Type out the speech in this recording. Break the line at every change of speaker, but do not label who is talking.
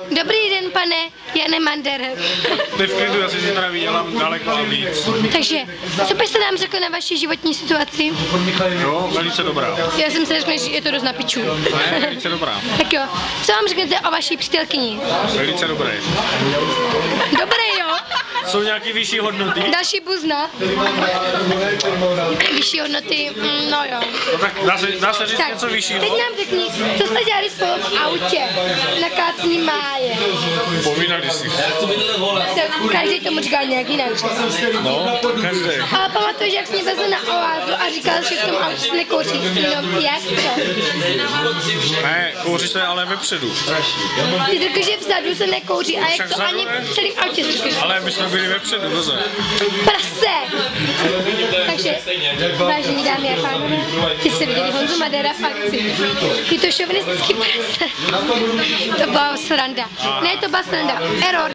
Dobrý den, pane Jane Mandere.
Ty v klidu, já si zítra vydělám daleko a víc.
Takže, co byste nám řekl na vaši životní situaci?
Jo, velice dobrá.
Já jsem si řekl, že je to dost na piču.
Ne, velice dobrá.
Tak jo, co vám řeknete o vaší přítelkyni?
Velice dobré.
Dobré, jo?
Jsou nějaký vyšší hodnoty?
Další buzna. Vyšší hodnoty, no jo.
No tak dá se říct něco vyššího?
Teď nám řekni, co jste dělali spolu v autě na Kácní máje.
Povídali si.
Každý tomu říkal nějak jinak.
No, každý.
Ale pamatuješ, jak jsi mě vezl na oázu a říkal, že v tom autě se nekouří. No, jak to?
Ne, kouří se ale vepředu.
Ty řekl, že vzadu se nekouří a jak to ani v celém autě řekl.
Ale my jsme byli vepředu, doze.
Prase! Takže, vážení dámy a pánové, ty jste viděli Honzu Madera v akci. Je to šovinistický prase. To byla sranda. Ne, to byla sranda. Error.